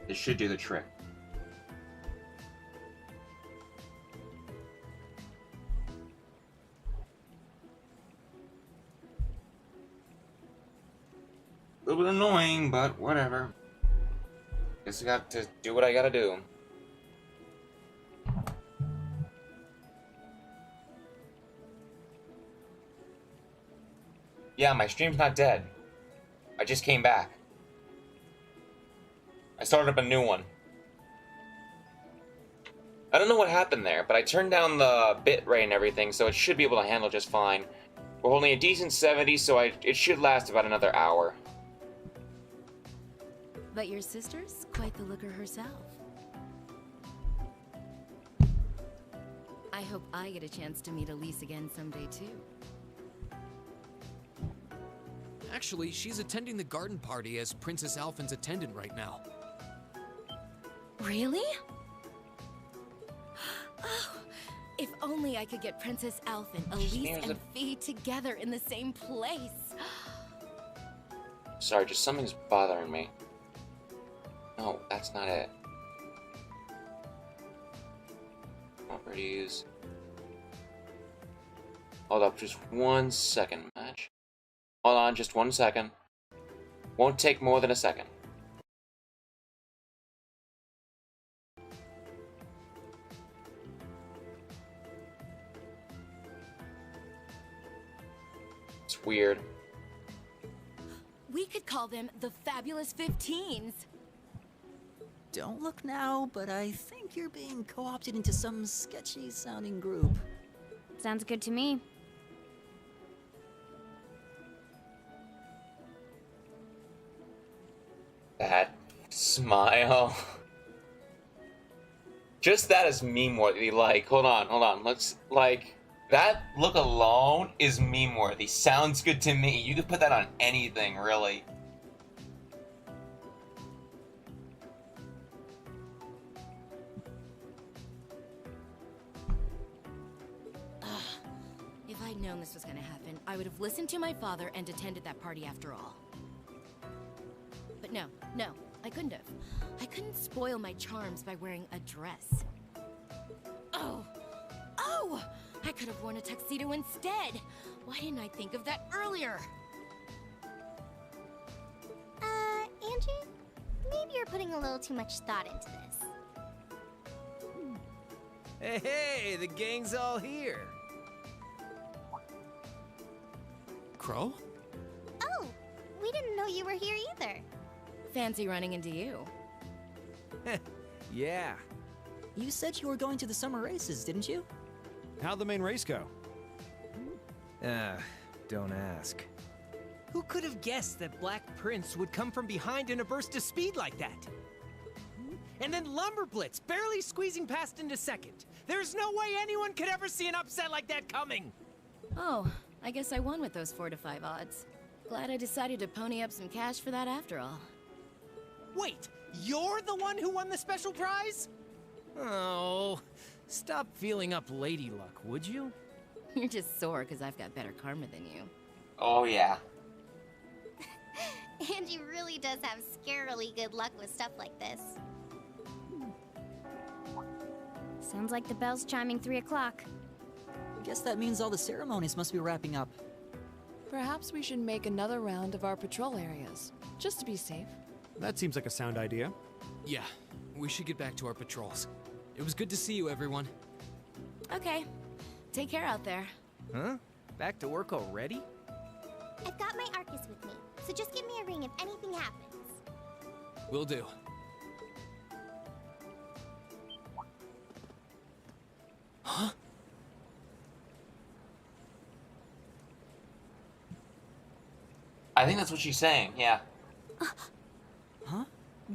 This should do the trick. A little bit annoying, but whatever. Guess I got to do what I gotta do. Yeah, my stream's not dead. I just came back. I started up a new one. I don't know what happened there, but I turned down the bit rate and everything, so it should be able to handle just fine. We're holding a decent 70, so it should last about another hour. But your sister's quite the looker herself. I hope I get a chance to meet Elise again someday, too. Actually, she's attending the garden party as Princess Alphen's attendant right now. Really? Oh, if only I could get Princess Alphen, Elise, and Fee together in the same place. Sorry, just something's bothering me. No, that's not it. Properties. Hold up, just 1 second, match. Hold on, just 1 second. Won't take more than a second. It's weird. We could call them the Fabulous 15s. Don't look now, but I think you're being co-opted into some sketchy-sounding group. Sounds good to me. That smile. Just that is meme-worthy. Like, hold on. Let's, like, that look alone is meme-worthy. Sounds good to me. You could put that on anything, really. If I'd known this was gonna happen, I would have listened to my father and attended that party after all. But no, I couldn't have. I couldn't spoil my charms by wearing a dress. Oh! I could have worn a tuxedo instead! Why didn't I think of that earlier? Angie? Maybe you're putting a little too much thought into this. Hey, the gang's all here. Crow? Oh, we didn't know you were here either. Fancy running into you. Yeah. You said you were going to the summer races, didn't you? How'd the main race go? Don't ask. Who could have guessed that Black Prince would come from behind in a burst of speed like that? And then Lumber Blitz, barely squeezing past into second. There's no way anyone could ever see an upset like that coming! Oh, I guess I won with those 4 to 5 odds. Glad I decided to pony up some cash for that after all. Wait, you're the one who won the special prize? Oh, stop feeling up lady luck, would you? You're just sore because I've got better karma than you. Oh, yeah. Angie really does have scarily good luck with stuff like this. Sounds like the bell's chiming 3 o'clock. Guess that means all the ceremonies must be wrapping up. Perhaps we should make another round of our patrol areas, just to be safe. That seems like a sound idea. Yeah, we should get back to our patrols. It was good to see you, everyone. Okay. Take care out there. Huh? Back to work already? I've got my Arcus with me, so just give me a ring if anything happens. Will do. Huh? I think that's what she's saying, yeah. Huh?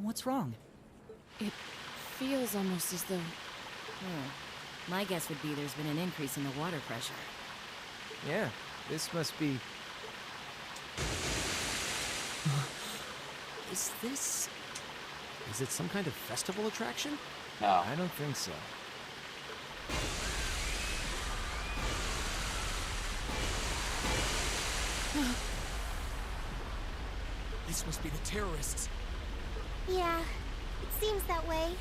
What's wrong? It feels almost as though... My guess would be there's been an increase in the water pressure. Yeah, this must be... Is this... Is it some kind of festival attraction? No. I don't think so. This must be the terrorists. Yeah, it Seems that way.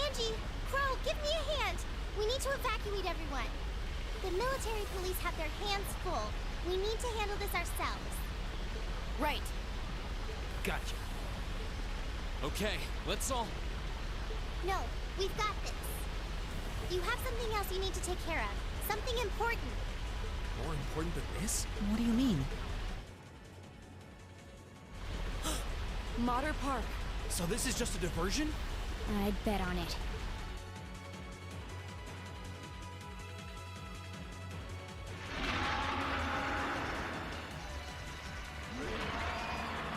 Angie, Crow, give me a hand. We need to evacuate everyone. The military police have their hands full. We need to handle this ourselves. Right. Gotcha. Okay, let's all. No, we've got this. You have something else you need to take care of. Something important. More important than this? What do you mean? Mater Park. So this is just a diversion? I'd bet on it.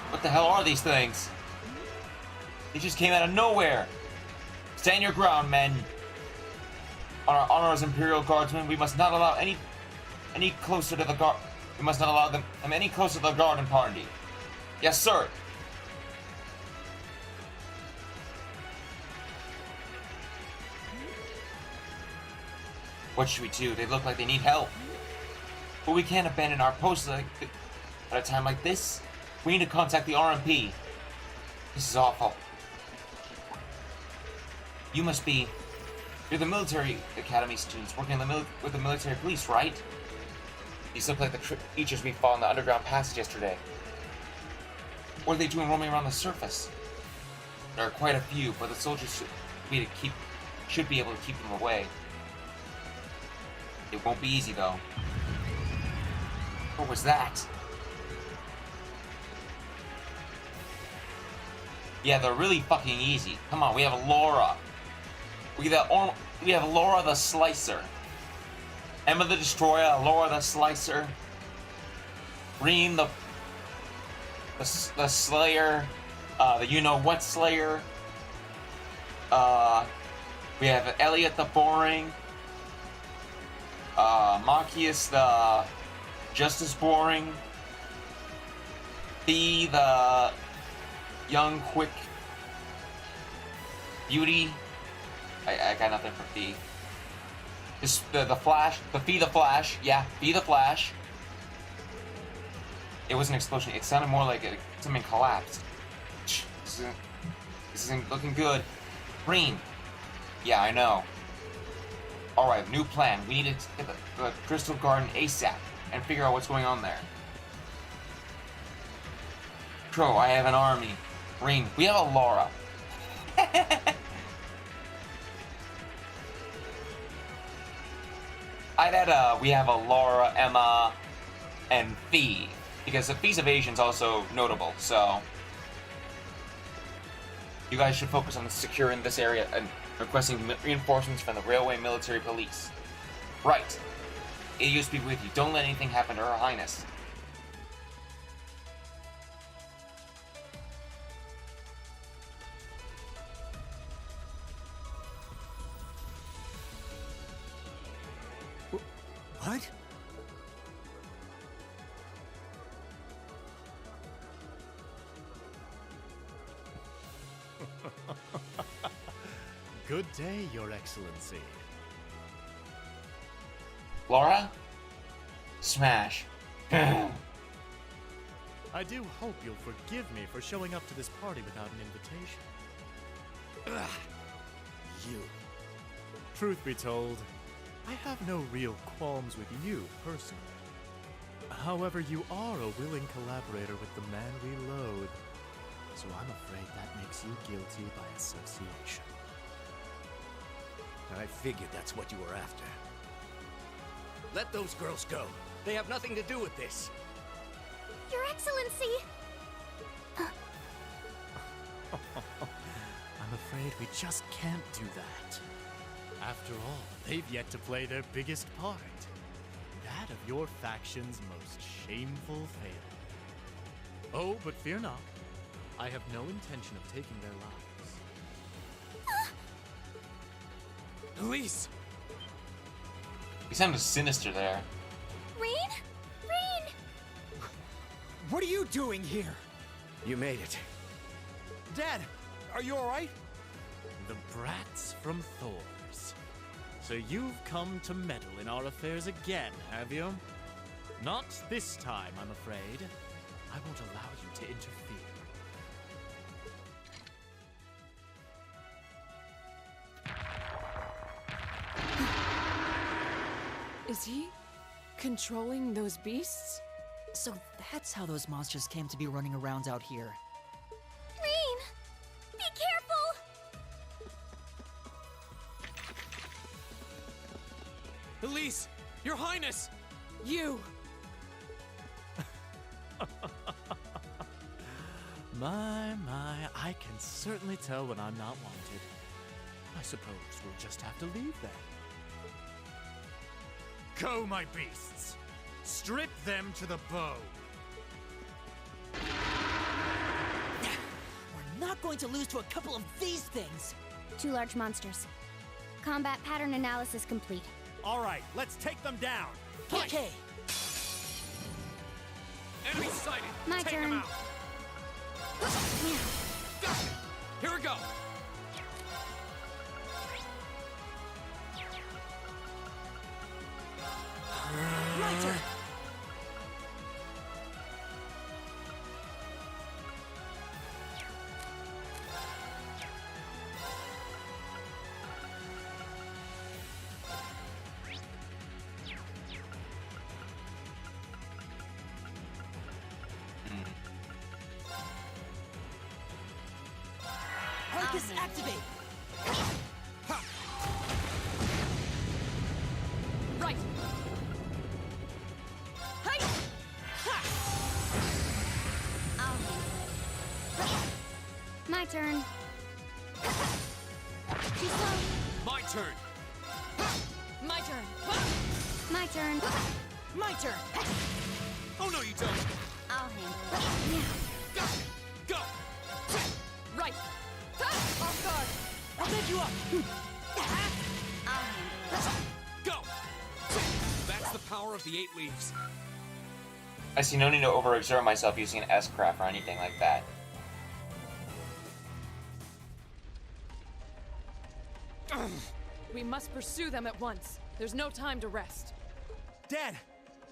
What the hell are these things? They just came out of nowhere. Stand your ground, men. On our honor as Imperial Guardsmen, we must not allow any closer to the guard. We must not allow them any closer to the garden party. Yes, sir. What should we do? They look like they need help. But we can't abandon our posts at a time like this. We need to contact the RMP. This is awful. You're the military academy students working with the military police, right? These look like the creatures we fought in the underground passage yesterday. What are they doing roaming around the surface? There are quite a few, but the soldiers should be able to keep them away. It won't be easy, though. What was that? Yeah, they're really fucking easy. Come on, we have Laura. We have Laura the Slicer. Emma the Destroyer, Laura the Slicer. Reem the Slayer. The you-know-what Slayer. We have Elliot the Boring. Marcius the Justice Boring. Fee the Young Quick Beauty. I got nothing for Fee. The Flash. The Fee the Flash. Yeah, Fee the Flash. It was an explosion. It sounded more like something collapsed. This isn't looking good. Green. Yeah, I know. Alright, new plan. We need to get the Crystal Garden ASAP and figure out what's going on there. Crow, I have an army. Green, we have a Laura. We have a Laura, Emma, and Fee. Because the Fee's evasion's also notable, so... You guys should focus on securing this area and requesting reinforcements from the Railway Military Police. Right. It used to be with you. Don't let anything happen to Her Highness. What? Good day, Your Excellency. Laura? Smash. I do hope you'll forgive me for showing up to this party without an invitation. You. Truth be told, I have no real qualms with you personally. However, you are a willing collaborator with the man we loathe, so I'm afraid that makes you guilty by association. I figured that's what you were after. Let those girls go. They have nothing to do with this. Your Excellency! I'm afraid we just can't do that. After all, they've yet to play their biggest part. That of your faction's most shameful failure. Oh, but fear not. I have no intention of taking their lives. Elise! You sounded sinister there. Rain? Rain! What are you doing here? You made it. Dad, are you alright? The brats from Thor's. So you've come to meddle in our affairs again, have you? Not this time, I'm afraid. I won't allow you to interfere. Is he controlling those beasts? So that's how those monsters came to be running around out here. Rain! Be careful! Elise! Your Highness! You! My, I can certainly tell when I'm not wanted. I suppose we'll just have to leave then. Go, my beasts! Strip them to the bone! We're not going to lose to a couple of these things! 2 large monsters. Combat pattern analysis complete. Alright, let's take them down! Okay! Enemy sighted! My Take turn. them out! Got it! Here we go! My turn! Arcus, activate! Right! Hey! I'll handle it. My turn. Too slow. My turn! My turn! My turn. My turn! Oh no, you don't! I'll handle it. Got it! Go! Right! Off guard! I'll make you up! I'll handle it. Go! That's the power of the 8 leaves. I see no need to overexert myself using an S-craft or anything like that. We must pursue them at once. There's no time to rest. Dad,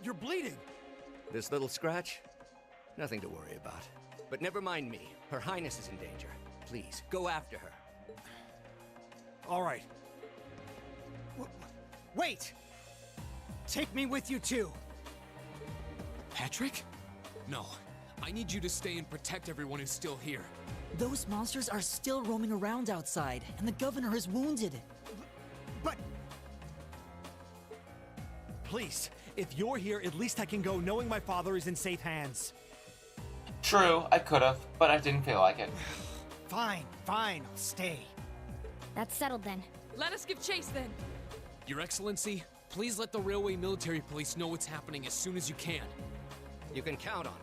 you're bleeding! This little scratch? Nothing to worry about. But never mind me. Her Highness is in danger. Please, go after her. Alright. Wait! Take me with you too. Patrick? No. I need you to stay and protect everyone who's still here. Those monsters are still roaming around outside, and the governor is wounded. But... Please, if you're here, at least I can go knowing my father is in safe hands. True, I could've, but I didn't feel like it. Fine, I'll stay. That's settled then. Let us give chase then. Your Excellency, please let the Railway Military Police know what's happening as soon as you can. You can count on it.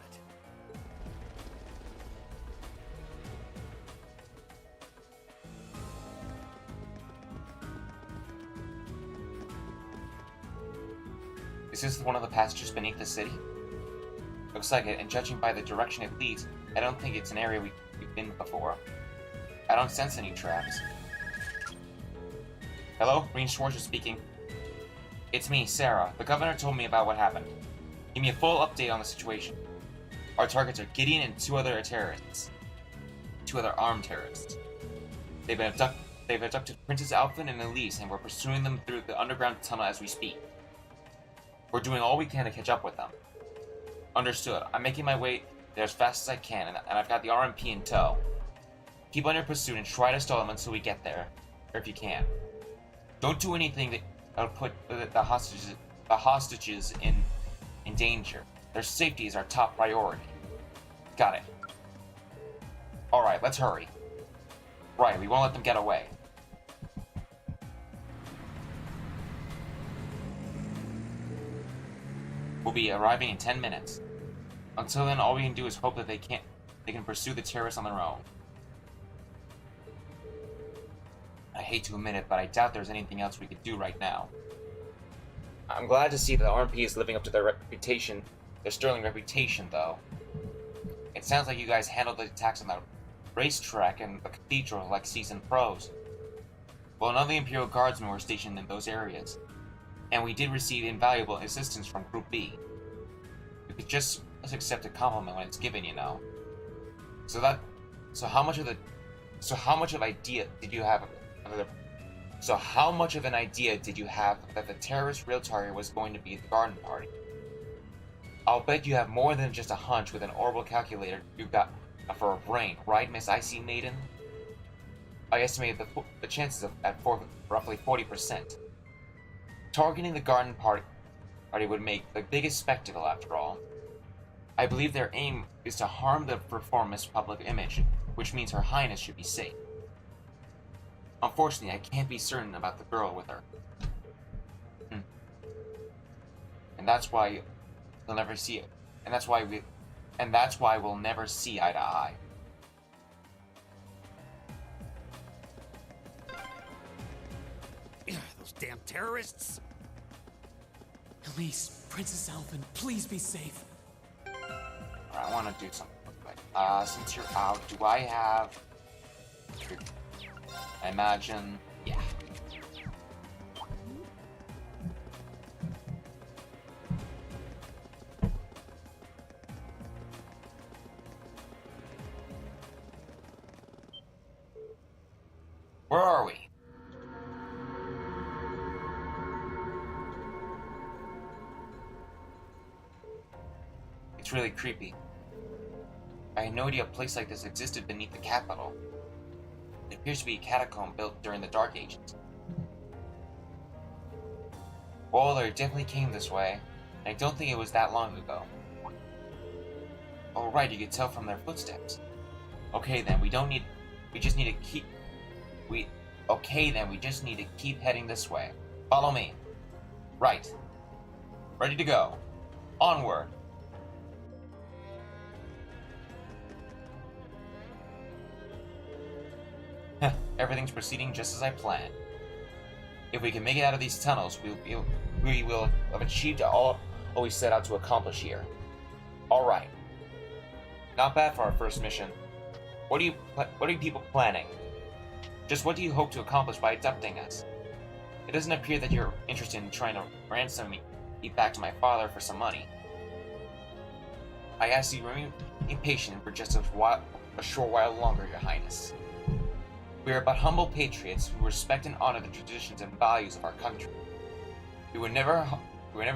Is this one of the passages beneath the city? Looks like it, and judging by the direction it leads, I don't think it's an area we've been before. I don't sense any traps. Hello? Green Schwarzer speaking. It's me, Sarah. The governor told me about what happened. Give me a full update on the situation. Our targets are Gideon and 2 other terrorists. 2 other armed terrorists. They've abducted Princess Alphen and Elise, and we're pursuing them through the underground tunnel as we speak. We're doing all we can to catch up with them. Understood. I'm making my way there as fast as I can, and I've got the RMP in tow. Keep on your pursuit and try to stall them until we get there, or if you can. Don't do anything that'll put the hostages in danger. Their safety is our top priority. Got it. Alright, let's hurry. Right, we won't let them get away. We'll be arriving in 10 minutes. Until then, all we can do is hope that they can pursue the terrorists on their own. I hate to admit it, but I doubt there's anything else we could do right now. I'm glad to see that the RMP is living up to their reputation, their sterling reputation, though. It sounds like you guys handled the attacks on the racetrack and the cathedral like seasoned pros. Well, none of the Imperial Guardsmen were stationed in those areas, and we did receive invaluable assistance from Group B. We could just accept a compliment when it's given, you know. So how much of idea did you have So how much of an idea did you have that the terrorist realtor was going to be at the garden party? I'll bet you have more than just a hunch with an orbital calculator you've got for a brain, right, Miss Icy Maiden? I estimated the chances at roughly 40%. Targeting the garden party would make the biggest spectacle, after all. I believe their aim is to harm the performer's public image, which means Her Highness should be safe. Unfortunately, I can't be certain about the girl with her. And that's why you'll never see it. And that's why we'll never see eye to eye. Those damn terrorists! Elise, Princess Alphen, please be safe. Alright, I want to do something real quick. Since you're out, do I have... I imagine... Yeah. Where are we? It's really creepy. I had no idea a place like this existed beneath the capital. It appears to be a catacomb built during the Dark Ages. Well, they definitely came this way, and I don't think it was that long ago. Oh right, you could tell from their footsteps. Okay then, we just need to keep heading this way. Follow me. Right. Ready to go. Onward. Everything's proceeding just as I planned. If we can make it out of these tunnels, we will have achieved all we set out to accomplish here. Alright. Not bad for our first mission. What are you people planning? Just what do you hope to accomplish by abducting us? It doesn't appear that you're interested in trying to ransom me back to my father for some money. I ask you to remain patient for just a short while longer, Your Highness. We are but humble patriots who respect and honor the traditions and values of our country. We would never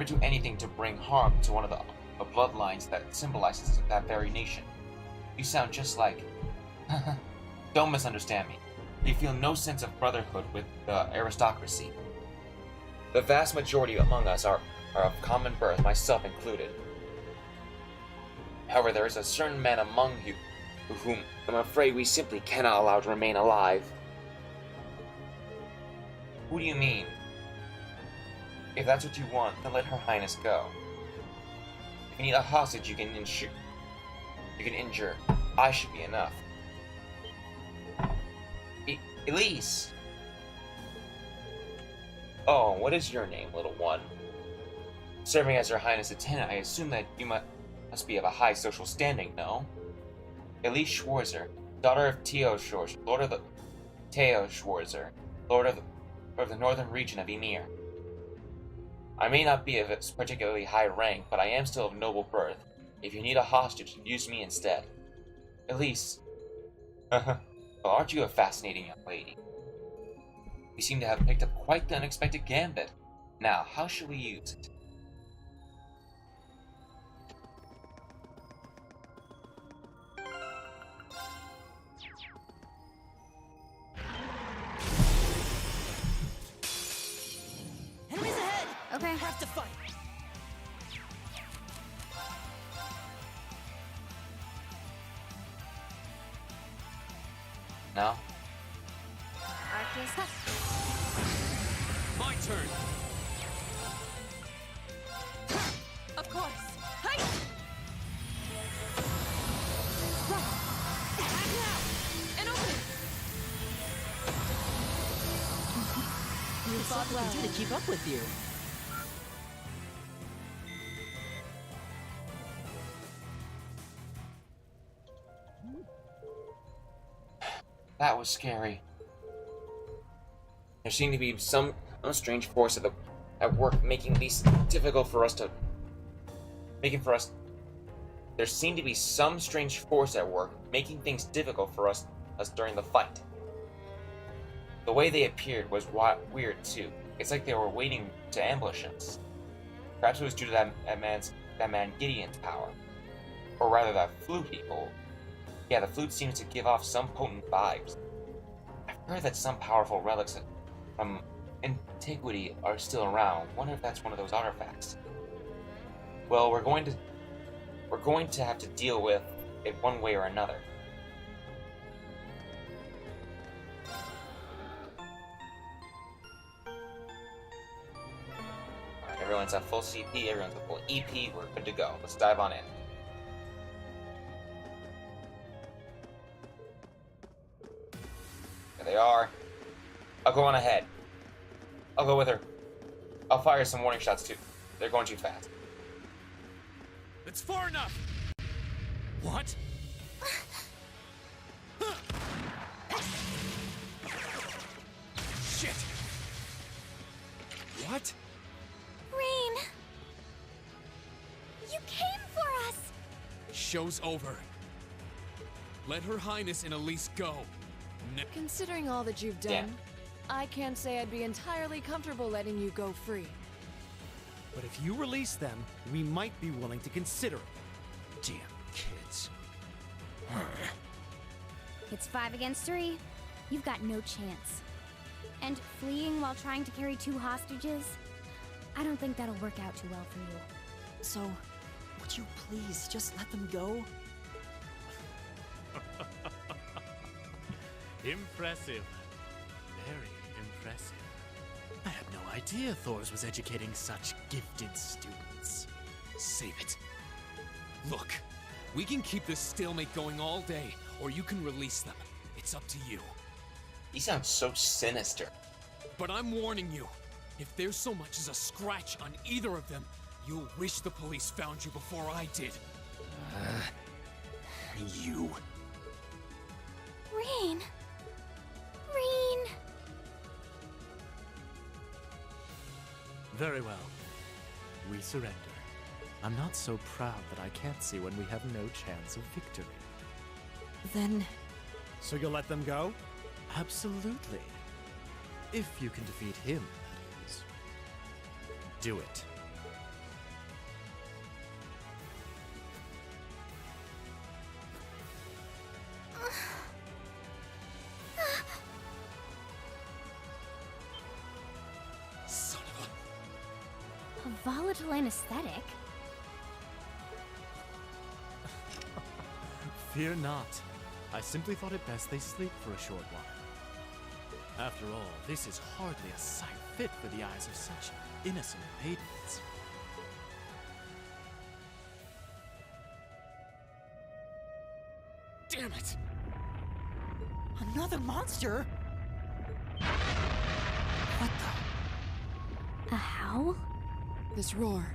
do anything to bring harm to one of the bloodlines that symbolizes that very nation. You sound just like... Don't misunderstand me. We feel no sense of brotherhood with the aristocracy. The vast majority among us are of common birth, myself included. However, there is a certain man among you whom I'm afraid we simply cannot allow to remain alive. Who do you mean? If that's what you want, then let Her Highness go. If you need a hostage you can injure. I should be enough. Elise! Oh, what is your name, little one? Serving as Her Highness' attendant, I assume that you must be of a high social standing, no? Elise Schwarzer, daughter of Teo Schwarzer, Lord of the northern region of Emir. I may not be of a particularly high rank, but I am still of noble birth. If you need a hostage, use me instead. Elise. Well, aren't you a fascinating young lady? You seem to have picked up quite the unexpected gambit. Now, how shall we use it? Enemies ahead! Okay. Have to fight. No? Arcus. My turn! Of course. Hey! Right. Act now! And open it! You thought well. To keep up with you. That was scary. There seemed to be some strange force at work making these difficult for us to... There seemed to be some strange force at work making things difficult for us during the fight. The way they appeared was weird too. It's like they were waiting to ambush us. Perhaps it was due to that man Gideon's power. Or rather, that flute he pulled. Yeah, the flute seems to give off some potent vibes. I've heard that some powerful relics from antiquity are still around. Wonder if that's one of those artifacts. Well, we're going to have to deal with it one way or another. Alright, everyone's at full CP, everyone's at full EP, we're good to go. Let's dive on in. There they are. I'll go on ahead. I'll go with her. I'll fire some warning shots too. They're going too fast. It's far enough! What? Shit! What? Rain! You came for us! Show's over. Let Her Highness and Elise go. Considering all that you've done, Yeah. I can't say I'd be entirely comfortable letting you go free. But if you release them, we might be willing to consider it. Damn kids. It's 5 against 3. You've got no chance. And fleeing while trying to carry 2 hostages? I don't think that'll work out too well for you. So, would you please just let them go? Impressive. Very impressive. I had no idea Thors was educating such gifted students. Save it. Look, we can keep this stalemate going all day, or you can release them. It's up to you. He sounds so sinister. But I'm warning you, if there's so much as a scratch on either of them, you'll wish the police found you before I did. You. Rain! Rain! Very well. We surrender. I'm not so proud that I can't see when we have no chance of victory. Then, So you'll let them go? Absolutely. If you can defeat him, that is. Do it. Son of a... A volatile anesthetic? Fear not. I simply thought it best they sleep for a short while. After all, this is hardly a sight fit for the eyes of such innocent maidens. Damn it! another monster? What the? A howl? This roar.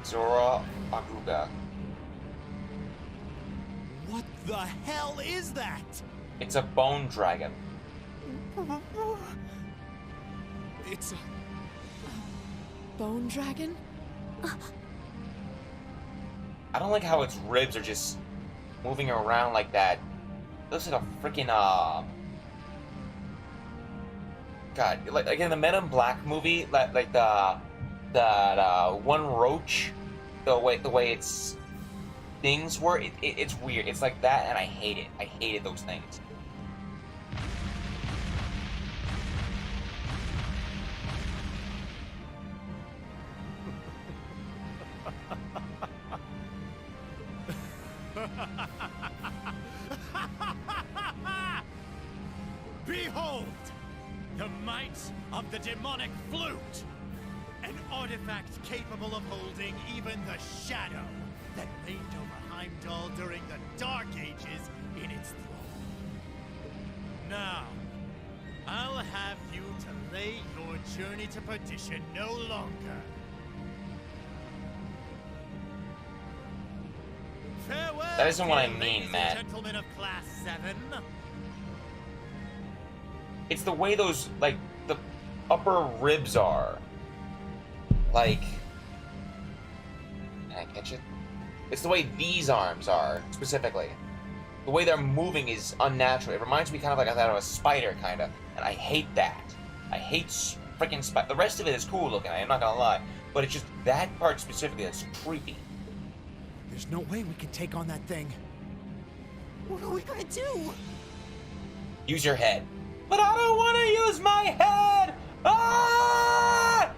Zora Aguga. What the hell is that? It's a bone dragon. It's a... Bone dragon? I don't like how its ribs are just moving around like that. It looks like a freaking God, like in the Men in Black movie, like that one roach, the way its things were, it's weird. It's like that, and I hate it. I hated those things. Behold! The might of the demonic flute! An artifact capable of holding even the shadow that reigned over Heimdall during the Dark Ages in its thrall. to perdition no longer. Farewell, That isn't what I dear mean, ladies and Matt. Gentlemen of Class 7. It's the way those, like, the upper ribs are. Like, can I catch it? It's the way these arms are, specifically. The way they're moving is unnatural. It reminds me kind of like that of a spider, kind of. And I hate that. I hate freaking spider. The rest of it is cool looking, I'm not gonna lie. But it's just that part specifically that's creepy. There's no way we can take on that thing. What are we gonna do? Use your head. But I don't want to use my head! Ah!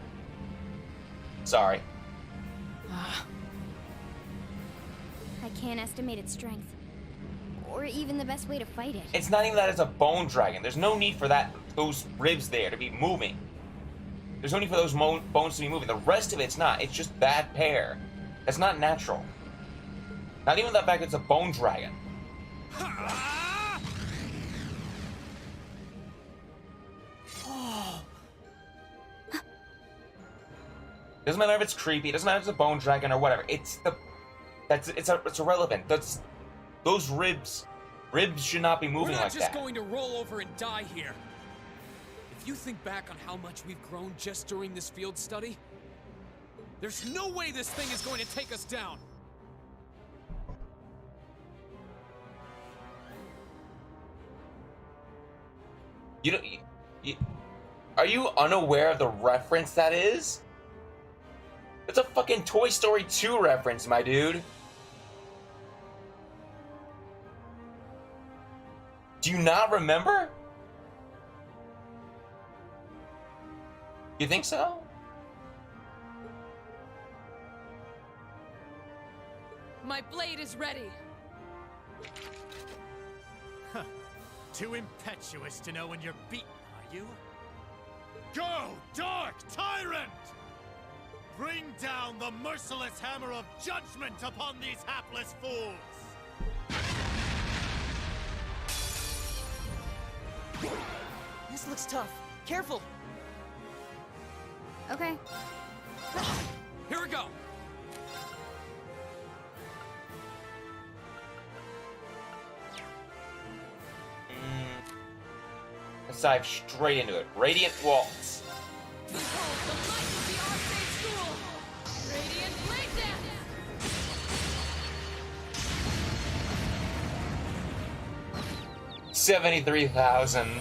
Sorry. I can't estimate its strength. Or even the best way to fight it. It's not even that it's a bone dragon. There's no need for that, those ribs there to be moving. There's no need for those bones to be moving. The rest of it's not. It's just bad pair. It's not natural. Not even the fact that it's a bone dragon. Doesn't matter if it's creepy. Doesn't matter if it's a bone dragon or whatever. It's irrelevant. Those ribs should not be moving like that. We're not just going to roll over and die here. If you think back on how much we've grown just during this field study, there's no way this thing is going to take us down. Are you unaware of the reference that is? It's a fucking Toy Story 2 reference, my dude. Do you not remember? You think so? My blade is ready. Huh. Too impetuous to know when you're beaten, are you? Go, Dark Tyrant! Bring down the merciless hammer of judgment upon these hapless fools! This looks tough. Careful. Okay. Here we go. Let's dive straight into it. Radiant Waltz. Behold the might of the Arcade School! Radiant Blade Dance! 73,000.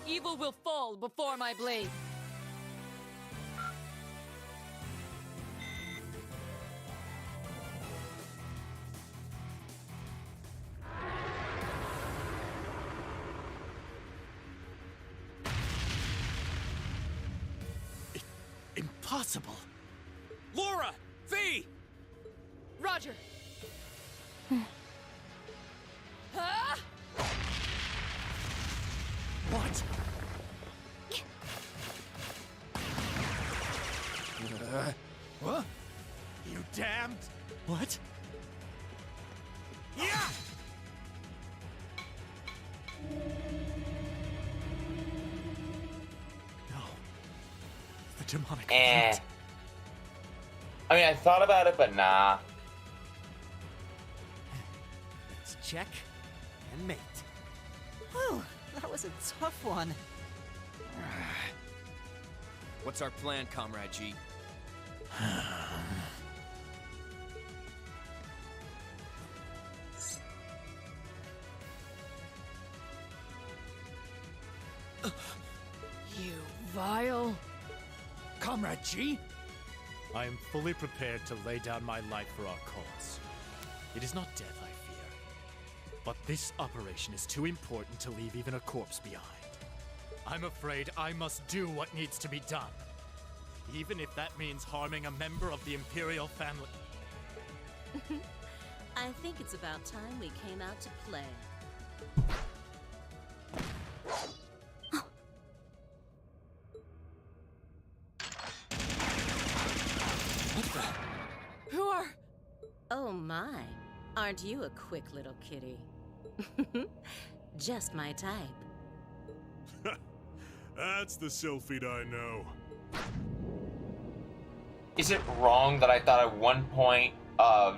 Evil will fall before my blade. Impossible! Laura! V! Roger. Ah! What? What? You damned! What? Yeah! No. The demonic flute. I mean, I thought about it, but nah. Let's check and mate. Whew, that was a tough one. What's our plan, Comrade G? You vile. Comrade G? I am fully prepared to lay down my life for our cause. It is not death I fear, but this operation is too important to leave even a corpse behind. I'm afraid I must do what needs to be done, even if that means harming a member of the Imperial family. I think it's about time we came out to play. Who are... Oh my. Aren't you a quick little kitty? Just my type. That's the Sylphid I know. Is it wrong that I thought at one point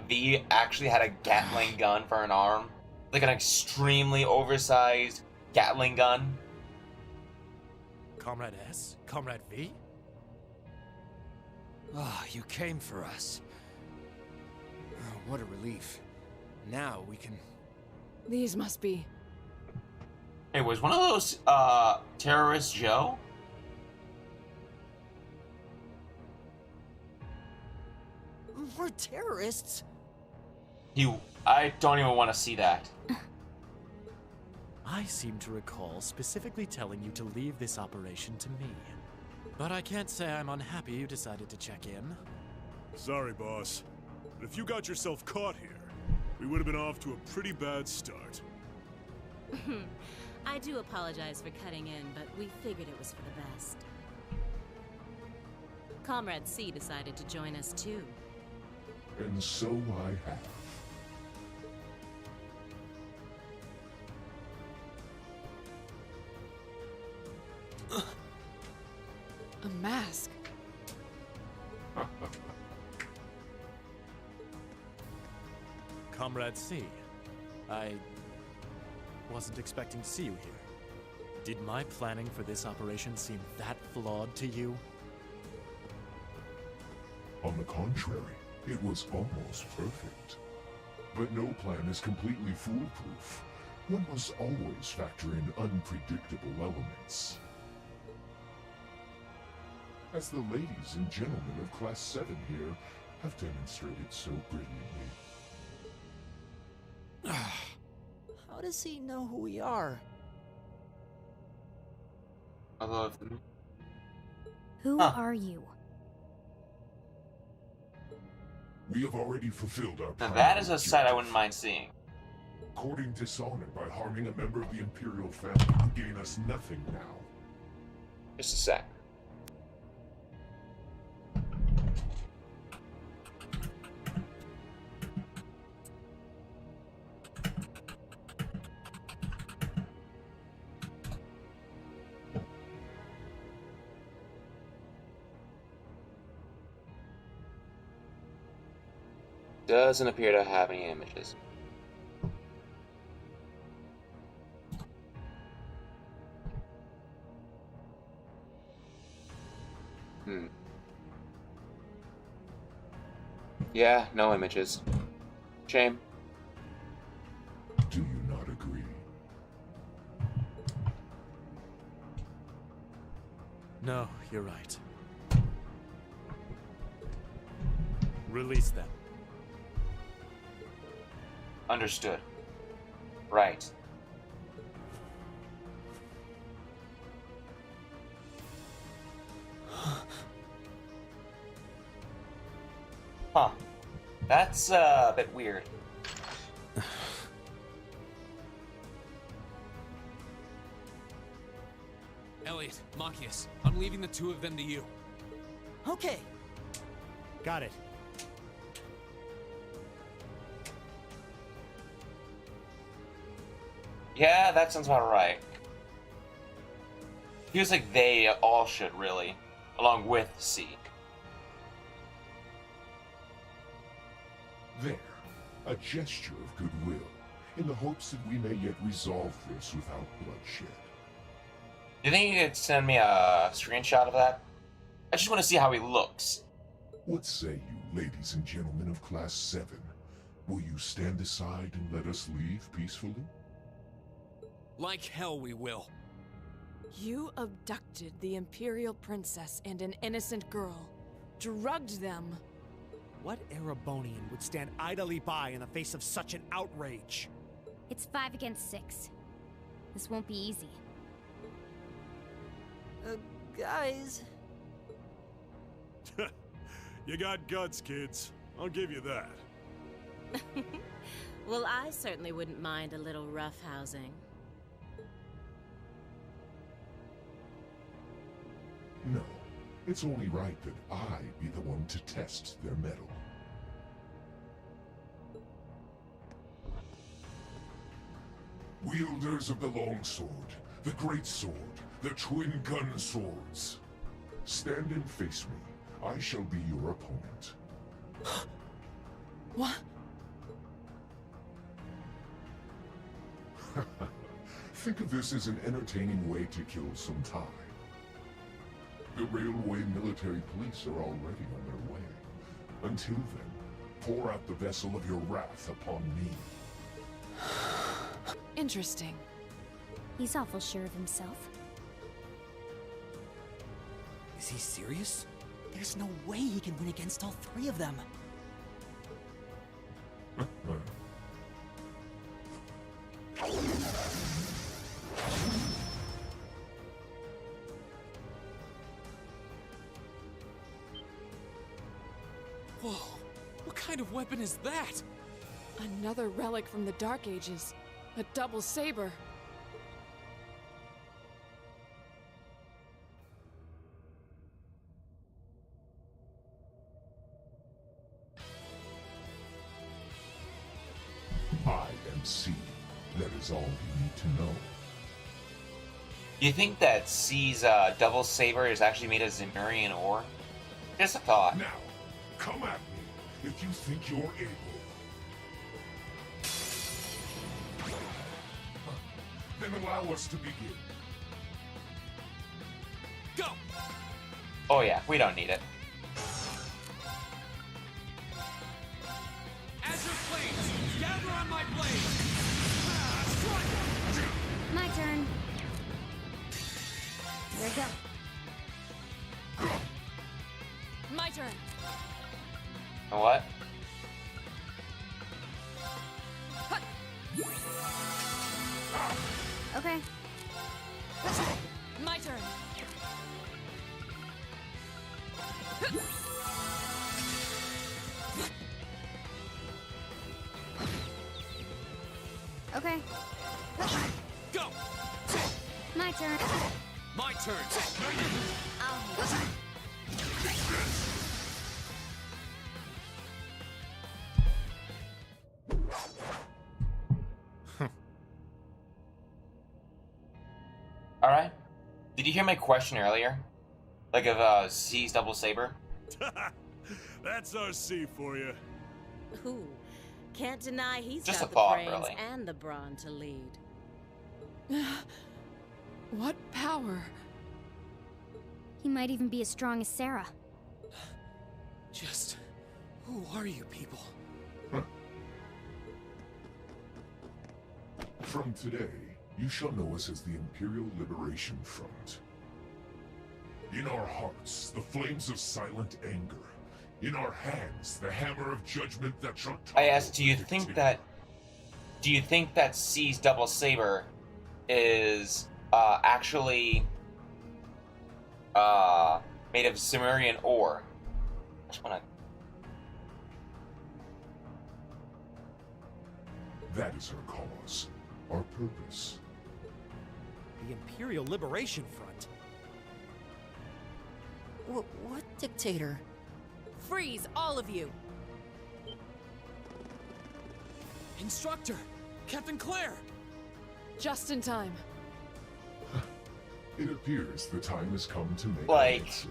V actually had a Gatling gun for an arm? Like an extremely oversized Gatling gun? Comrade S? Comrade V? Ah, you came for us. Oh, what a relief. Now we can... These must be... Hey, was one of those terrorists Joe? We're terrorists? I don't even want to see that. I seem to recall specifically telling you to leave this operation to me. But I can't say I'm unhappy you decided to check in. Sorry, boss. But if you got yourself caught here, we would have been off to a pretty bad start. I do apologize for cutting in, but we figured it was for the best. Comrade C decided to join us too. And so I have. A mask. Comrade C, I wasn't expecting to see you here. Did my planning for this operation seem that flawed to you? On the contrary, it was almost perfect. But no plan is completely foolproof. One must always factor in unpredictable elements. As the ladies and gentlemen of Class 7 here have demonstrated so brilliantly. How does he know who we are? I love them. Who are you? We have already fulfilled our Now primary that is a sight I objective. wouldn't mind seeing. Courting dishonor by harming a member of the Imperial family who gain us nothing now. Just a sec. Doesn't appear to have any images. Yeah, no images. Shame. Do you not agree? No, you're right. Release them. Understood. Right. Huh. That's a bit weird. Elliot, Machias, I'm leaving the two of them to you. Okay. Got it. Yeah, that sounds about right. Feels like they all should, really. Along with C. There, a gesture of goodwill, in the hopes that we may yet resolve this without bloodshed. Do you think you could send me a screenshot of that? I just want to see how he looks. What say you, ladies and gentlemen of Class 7? Will you stand aside and let us leave peacefully? Like hell we will. You abducted the Imperial princess and an innocent girl. Drugged them. What Erebonian would stand idly by in the face of such an outrage? It's 5 against 6. This won't be easy. Guys... You got guts, kids. I'll give you that. Well, I certainly wouldn't mind a little roughhousing. No, it's only right that I be the one to test their mettle. Wielders of the longsword, the great sword, the twin gun swords. Stand and face me. I shall be your opponent. What? Think of this as an entertaining way to kill some time. The railway military police are already on their way. Until then, pour out the vessel of your wrath upon me. Interesting. He's awful sure of himself. Is he serious? There's no way he can win against all three of them. Whoa, what kind of weapon is that? Another relic from the Dark Ages. A double saber. I am C. That is all you need to know. Do you think that C's double saber is actually made of Zemurian ore? Just a thought. Now, come at me if you think you're able. Then allow us to begin. Go! Oh yeah, we don't need it. Azure Flames, gather on my blade! My turn. There you go. My turn. What? Okay. My turn. Okay. Go! My turn. My turn! Alright. Did you hear my question earlier? Like of C's double saber? That's our C for you. Ooh, can't deny he's Just got a the thought, brains really. and the brawn to lead. What power? He might even be as strong as Sarah. Just... who are you people? From today, you shall know us as the Imperial Liberation Front. In our hearts, the flames of silent anger. In our hands, the hammer of judgment that shall I asked, do you think that C's double saber is actually made of Sumerian ore? I just wanna... That is our cause, our purpose. The Imperial Liberation Front. What dictator? Freeze, all of you! Instructor! Captain Claire! Just in time. It appears the time has come to make Like,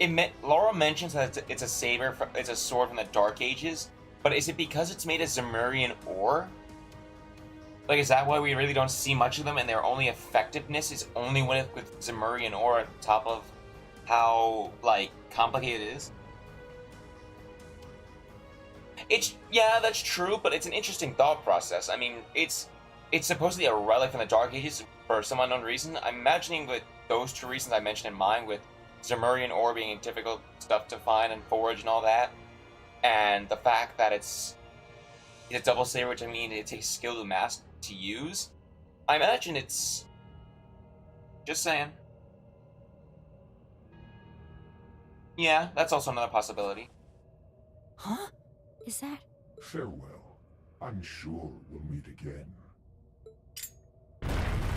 an exit. Laura mentions that it's a saber, it's a sword from the Dark Ages, but is it because it's made of Zemurian ore? Like, is that why we really don't see much of them, and their only effectiveness is only with Zemurian ore on top of how, like, complicated it is? Yeah, that's true, but it's an interesting thought process. I mean, it's supposedly a relic from the Dark Ages for some unknown reason. I'm imagining with those two reasons I mentioned in mind, with Zemurian ore being difficult stuff to find and forage and all that, and the fact that it's a double saber, which I mean it takes skill to master to use. I imagine it's just saying. Yeah, that's also another possibility. Huh? Is that? Farewell. I'm sure we'll meet again.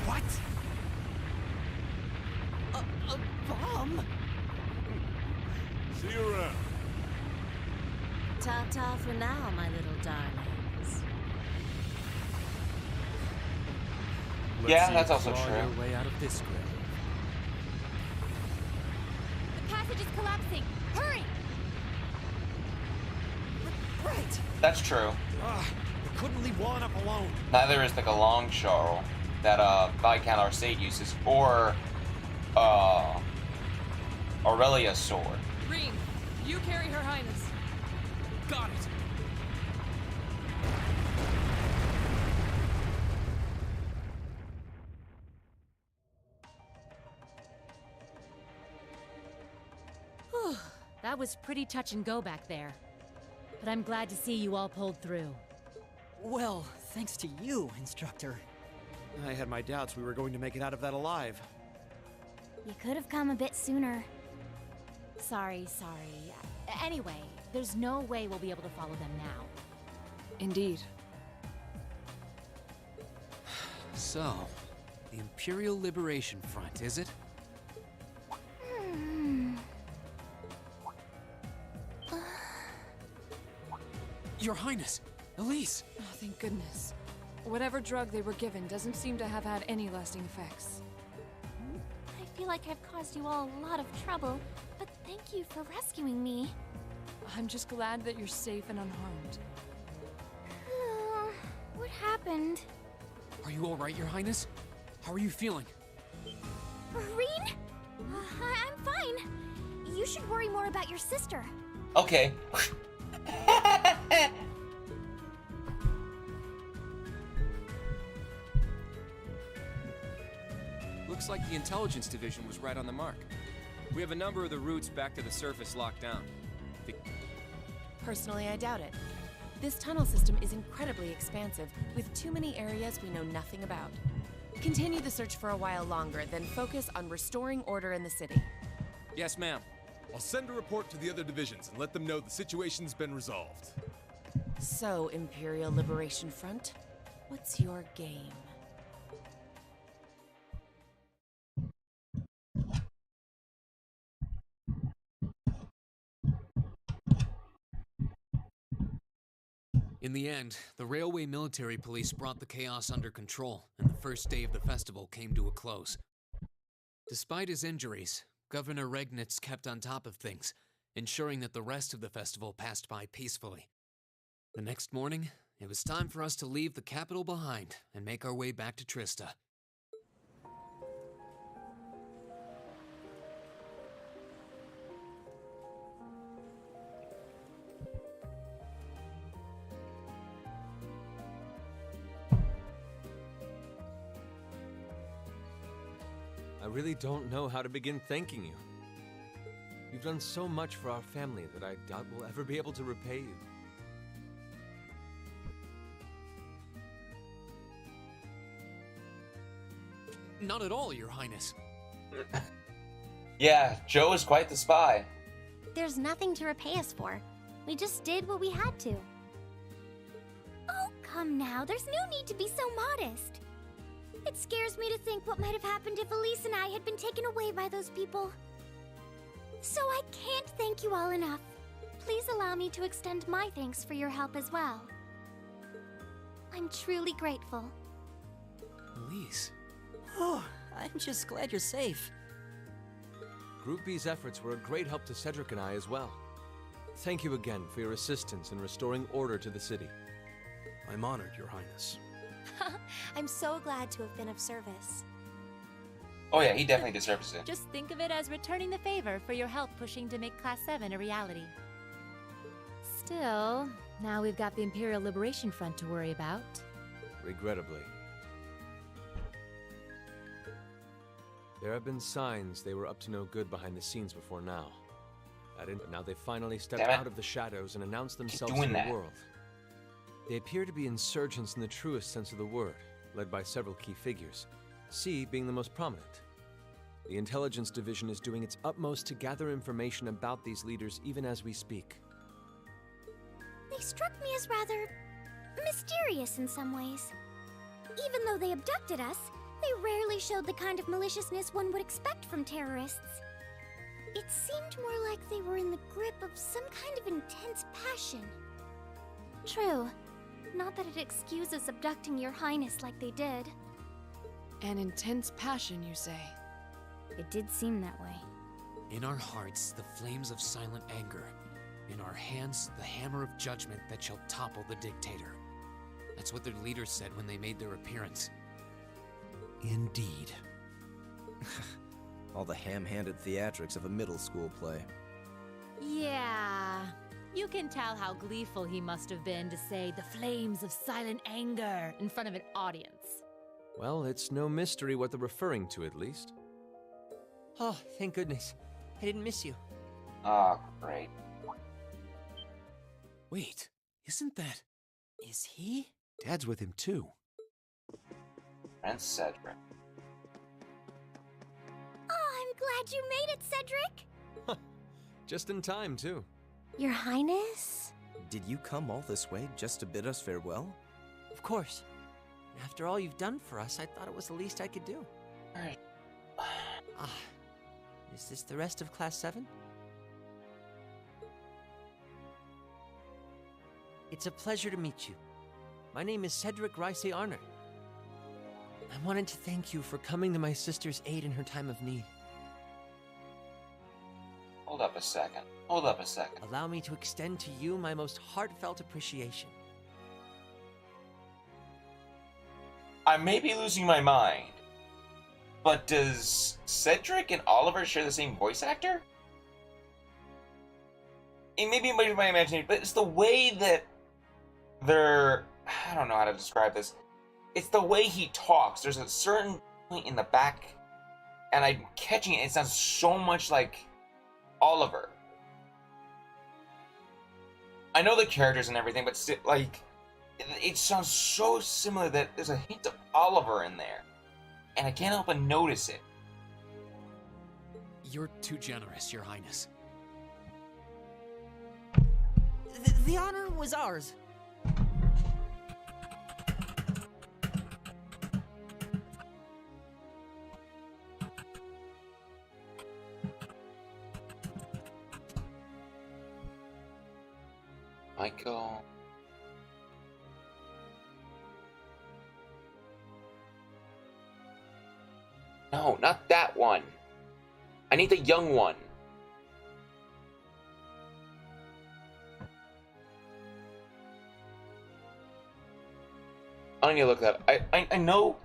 What? A bomb? See you around. Ta-ta for now, my little darlings. Let's Yeah, see that's you also claw true. your way out of this grave. The passage is collapsing. Hurry! Right. That's true. We couldn't leave Juan up alone. Neither is like a long charl that Viscount Arcade uses, or Aurelia's sword. Green, you carry Her Highness. Got it. Whew, that was pretty touch and go back there. But I'm glad to see you all pulled through. Well, thanks to you, Instructor. I had my doubts we were going to make it out of that alive. You could have come a bit sooner. Sorry. Anyway, there's no way we'll be able to follow them now. Indeed. So, the Imperial Liberation Front, is it? Your Highness, Elise! Oh, thank goodness. Whatever drug they were given doesn't seem to have had any lasting effects. I feel like I've caused you all a lot of trouble, but thank you for rescuing me. I'm just glad that you're safe and unharmed. What happened? Are you alright, Your Highness? How are you feeling? Reen? I'm fine. You should worry more about your sister. Okay. Looks like the intelligence division was right on the mark. We have a number of the routes back to the surface locked down. Personally, I doubt it. This tunnel system is incredibly expansive, with too many areas we know nothing about. Continue the search for a while longer, then focus on restoring order in the city. Yes, ma'am. I'll send a report to the other divisions and let them know the situation's been resolved. So, Imperial Liberation Front, what's your game? In the end, the Railway Military Police brought the chaos under control, and the first day of the festival came to a close. Despite his injuries, Governor Regnitz kept on top of things, ensuring that the rest of the festival passed by peacefully. The next morning, it was time for us to leave the capital behind and make our way back to Trista. I really don't know how to begin thanking you. You've done so much for our family that I doubt we'll ever be able to repay you. Not at all, Your Highness. Yeah, Joe is quite the spy. There's nothing to repay us for. We just did what we had to. Oh, come now. There's no need to be so modest. It scares me to think what might have happened if Elise and I had been taken away by those people. So I can't thank you all enough. Please allow me to extend my thanks for your help as well. I'm truly grateful. Elise. Oh, I'm just glad you're safe. Group B's efforts were a great help to Cedric and I as well. Thank you again for your assistance in restoring order to the city. I'm honored, Your Highness. I'm so glad to have been of service. Oh yeah, he definitely deserves it. Just think of it as returning the favor for your help pushing to make Class 7 a reality. Still, now we've got the Imperial Liberation Front to worry about. Regrettably. There have been signs they were up to no good behind the scenes before now. But now they finally stepped out of the shadows and announced themselves to the world. They appear to be insurgents in the truest sense of the word, led by several key figures, C being the most prominent. The intelligence division is doing its utmost to gather information about these leaders even as we speak. They struck me as rather mysterious in some ways. Even though they abducted us, they rarely showed the kind of maliciousness one would expect from terrorists. It seemed more like they were in the grip of some kind of intense passion. True. Not that it excuses abducting your highness like they did. An intense passion, you say? It did seem that way. In our hearts, the flames of silent anger. In our hands, the hammer of judgment that shall topple the dictator. That's what their leaders said when they made their appearance. Indeed. All the ham-handed theatrics of a middle school play. Yeah. You can tell how gleeful he must have been to say the flames of silent anger in front of an audience. Well, it's no mystery what they're referring to, at least. Oh, thank goodness. I didn't miss you. Oh, great. Wait, isn't that... Is he? Dad's with him, too. Prince Cedric. Oh, I'm glad you made it, Cedric! Just in time, too. Your Highness? Did you come all this way just to bid us farewell? Of course. After all you've done for us, I thought it was the least I could do. Is this the rest of Class 7? It's a pleasure to meet you. My name is Cedric Rice Arner. I wanted to thank you for coming to my sister's aid in her time of need. Hold up a second. Hold up a second. Allow me to extend to you my most heartfelt appreciation. I may be losing my mind, but does Cedric and Oliver share the same voice actor? It may be my imagination, but it's the way that they're... I don't know how to describe this. It's the way he talks. There's a certain point in the back, and I'm catching it. It sounds so much like Oliver. I know the characters and everything, but still, like, it sounds so similar that there's a hint of Oliver in there, and I can't help but notice it. You're too generous, Your Highness. The honor was ours. Michael... No, not that one. I need the young one. I need to look that up. I know...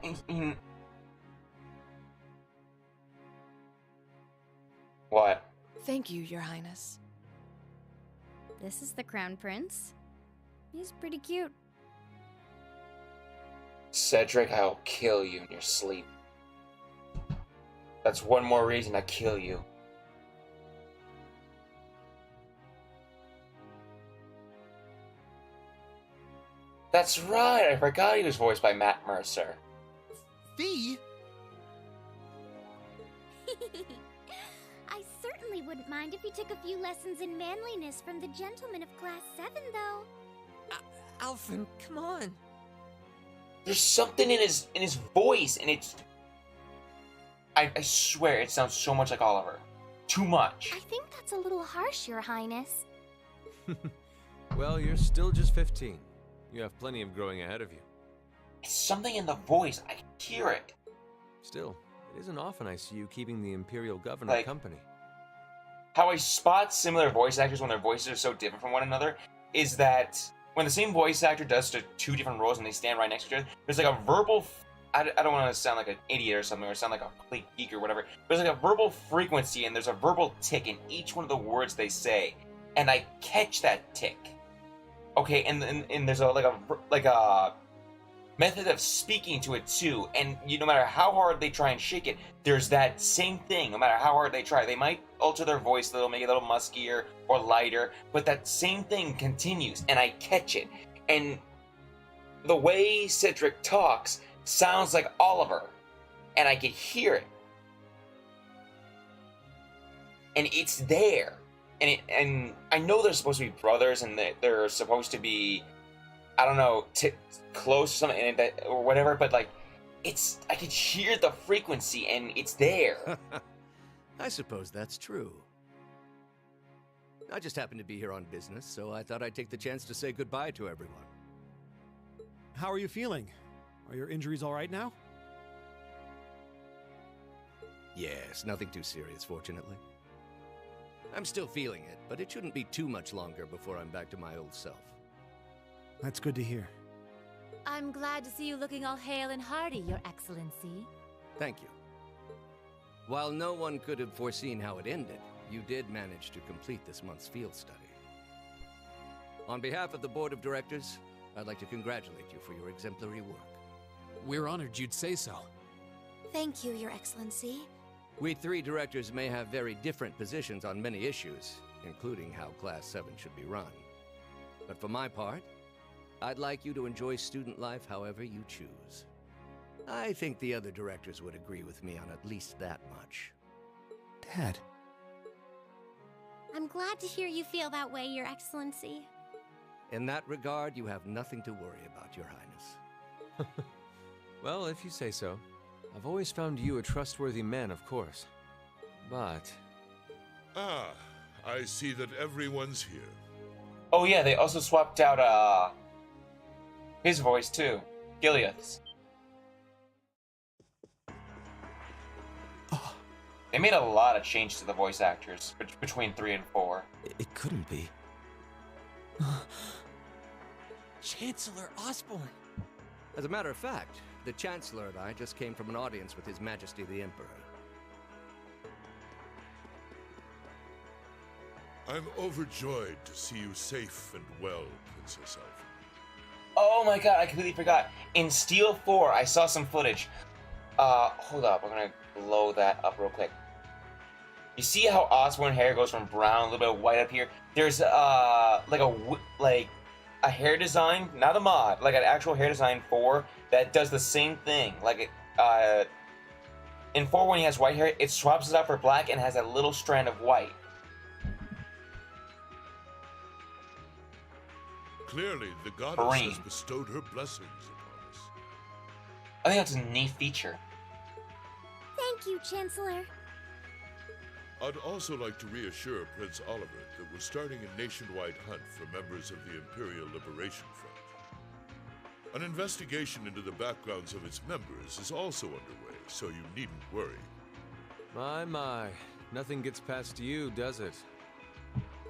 What? Thank you, Your Highness. This is the Crown Prince. He's pretty cute. Cedric, I'll kill you in your sleep. That's one more reason to kill you. That's right, I forgot he was voiced by Matt Mercer. Fee? I certainly wouldn't mind if he took a few lessons in manliness from the gentleman of Class 7, though. Alfred, come on. There's something in his voice, and it's... I swear it sounds so much like Oliver. Too much. I think that's a little harsh, Your Highness. Well, you're still just 15. You have plenty of growing ahead of you. It's something in the voice. I can hear it. Still, it isn't often I see you keeping the Imperial governor company. How I spot similar voice actors when their voices are so different from one another is that when the same voice actor does to two different roles and they stand right next to each other, there's like a verbal... I don't want to sound like an idiot or something, or sound like a complete geek or whatever. There's like a verbal frequency and there's a verbal tick in each one of the words they say, and I catch that tick. Okay, and there's like a method of speaking to it too, and no matter how hard they try and shake it, there's that same thing. No matter how hard they try, they might alter their voice a little, make it a little muskier or lighter, but that same thing continues, and I catch it. And the way Cedric talks sounds like Oliver, and I can hear it, and it's there, and I know they're supposed to be brothers, and they're supposed to be, I don't know, close or something, or whatever, but like, I can hear the frequency, and it's there. I suppose that's true. I just happened to be here on business, so I thought I'd take the chance to say goodbye to everyone. How are you feeling? Are your injuries all right now? Yes, nothing too serious, fortunately. I'm still feeling it, but it shouldn't be too much longer before I'm back to my old self. That's good to hear. I'm glad to see you looking all hale and hearty, Your Excellency. Thank you. While no one could have foreseen how it ended, you did manage to complete this month's field study. On behalf of the Board of Directors, I'd like to congratulate you for your exemplary work. We're honored you'd say so. Thank you, Your Excellency. We three directors may have very different positions on many issues, including how Class 7 should be run. But for my part, I'd like you to enjoy student life however you choose. I think the other directors would agree with me on at least that much. Dad. I'm glad to hear you feel that way, Your Excellency. In that regard, you have nothing to worry about, Your Highness. Well, if you say so. I've always found you a trustworthy man, of course. But... Ah, I see that everyone's here. Oh yeah, they also swapped out, his voice too. Gilead's. They made a lot of changes to the voice actors between 3 and 4. It couldn't be. Chancellor Osborne! As a matter of fact, the Chancellor and I just came from an audience with His Majesty the Emperor. I'm overjoyed to see you safe and well, Princess Alpha. Oh my god, I completely forgot. In Steel 4, I saw some footage. Hold up, I'm gonna blow that up real quick. You see how Osborne hair goes from brown, a little bit of white up here? There's, like a hair design, not a mod, like an actual hair design 4 that does the same thing. Like, in 4 when he has white hair, it swaps it out for black and has a little strand of white. Clearly, the goddess has bestowed her blessings upon us. I think that's a neat feature. Thank you, Chancellor. I'd also like to reassure Prince Oliver that we're starting a nationwide hunt for members of the Imperial Liberation Front. An investigation into the backgrounds of its members is also underway, so you needn't worry. My. Nothing gets past you, does it?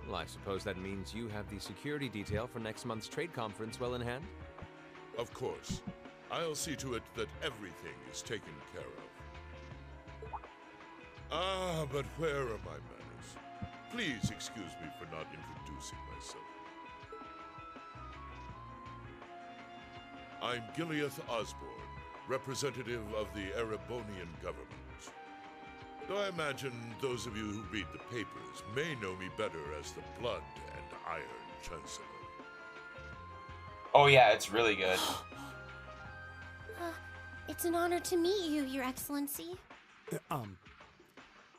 Well, I suppose that means you have the security detail for next month's trade conference well in hand? Of course. I'll see to it that everything is taken care of. Ah, but where are my manners? Please excuse me for not introducing myself. I'm Gileath Osborne, representative of the Erebonian government. Though I imagine those of you who read the papers may know me better as the Blood and Iron Chancellor. Oh yeah, it's really good. It's an honor to meet you, Your Excellency.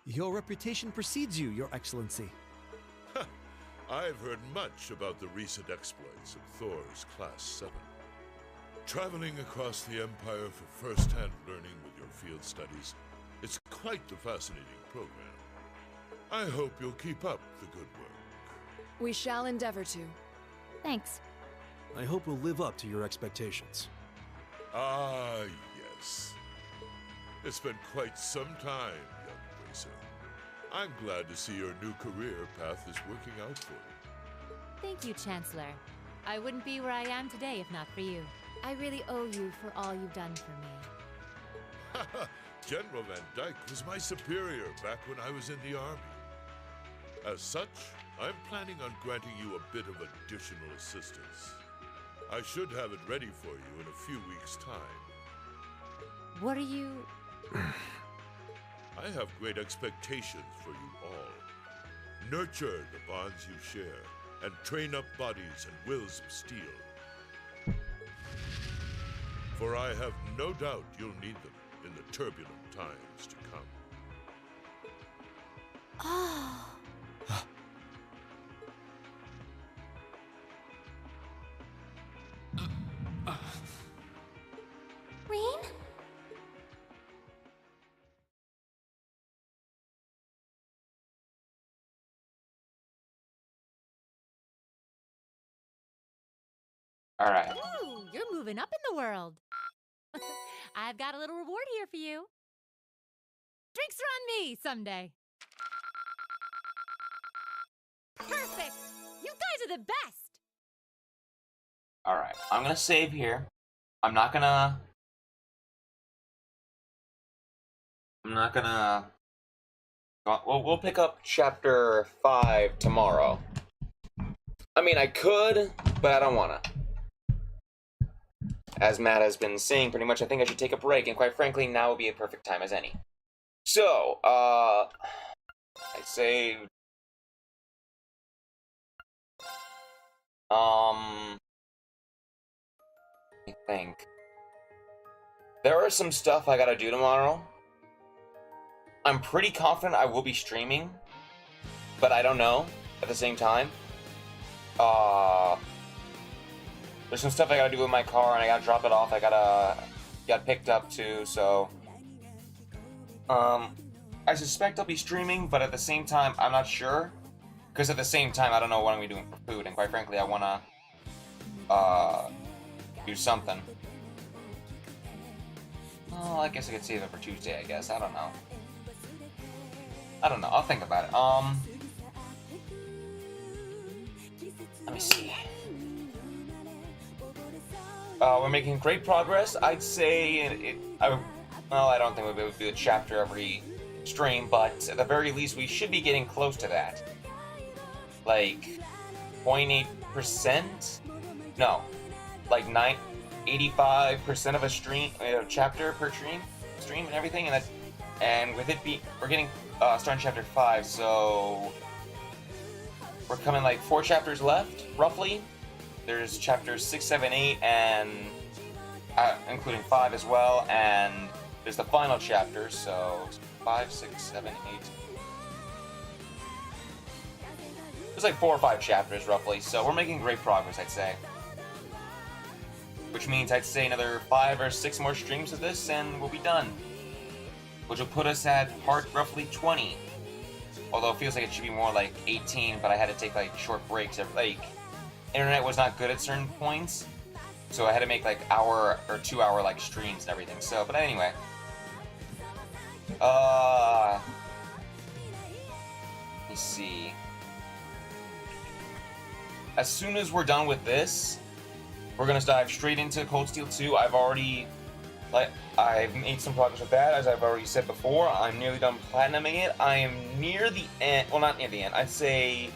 Your reputation precedes you, Your Excellency. I've heard much about the recent exploits of Thor's Class 7. Traveling across the Empire for first-hand learning with your field studies, it's quite the fascinating program. I hope you'll keep up the good work. We shall endeavor to. Thanks. I hope we'll live up to your expectations. Ah, yes. It's been quite some time, young racer. I'm glad to see your new career path is working out for you. Thank you, Chancellor. I wouldn't be where I am today if not for you. I really owe you for all you've done for me. General Van Dyke was my superior back when I was in the Army. As such, I'm planning on granting you a bit of additional assistance. I should have it ready for you in a few weeks' time. What are you... I have great expectations for you all. Nurture the bonds you share, and train up bodies and wills of steel. For I have no doubt you'll need them in the turbulent times to come. Oh. Rain? All right. Ooh, you're moving up in the world. I've got a little reward here for you. Drinks are on me someday. Perfect! You guys are the best! Alright, I'm gonna save here. I'm not gonna... We'll pick up chapter 5 tomorrow. I mean, I could, but I don't wanna. As Matt has been saying pretty much, I think I should take a break, and quite frankly, now would be a perfect time as any. So, I saved... I think. There are some stuff I gotta do tomorrow. I'm pretty confident I will be streaming, but I don't know at the same time. There's some stuff I gotta do with my car, and I gotta drop it off. I gotta get picked up too, so... I suspect I'll be streaming, but at the same time, I'm not sure. Because at the same time, I don't know what I'm gonna be doing for food, and quite frankly, I wanna... do something. Oh, I guess I could save it for Tuesday, I guess. I don't know. I'll think about it. Let me see. We're making great progress. I'd say well, I don't think we'll be able to do a chapter every stream, but at the very least, we should be getting close to that. Like, 0.8%? No. Like 85% of a stream, chapter per stream and everything, and with it we're getting starting chapter 5, so we're coming like 4 chapters left, roughly. There's chapters 6, 7, 8, and including 5 as well, and there's the final chapter, so 5, 6, 7, 8. There's like 4 or 5 chapters roughly, so we're making great progress, I'd say. Which means I'd say another 5 or 6 more streams of this and we'll be done. Which will put us at part roughly 20. Although it feels like it should be more like 18, but I had to take like short breaks. Like, internet was not good at certain points, so I had to make like hour or 2 hour like streams and everything. So, but anyway. Let me see. As soon as we're done with this, we're gonna dive straight into Cold Steel 2. I've made some progress with that, as I've already said before. I'm nearly done platinuming it. I am near the end. Well, not near the end. I'd say,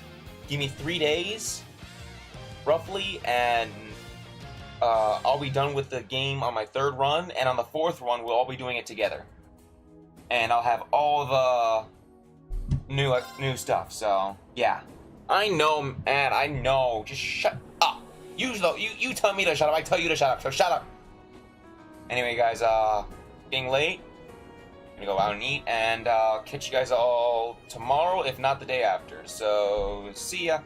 give me 3 days, roughly, and I'll be done with the game on my 3rd run. And on the 4th run, we'll all be doing it together. And I'll have all the new stuff. So yeah, I know, man. I know. Just shut up. You tell me to shut up. I tell you to shut up. So shut up. Anyway, guys, getting late. I'm gonna go out and eat, and catch you guys all tomorrow, if not the day after. So, see ya.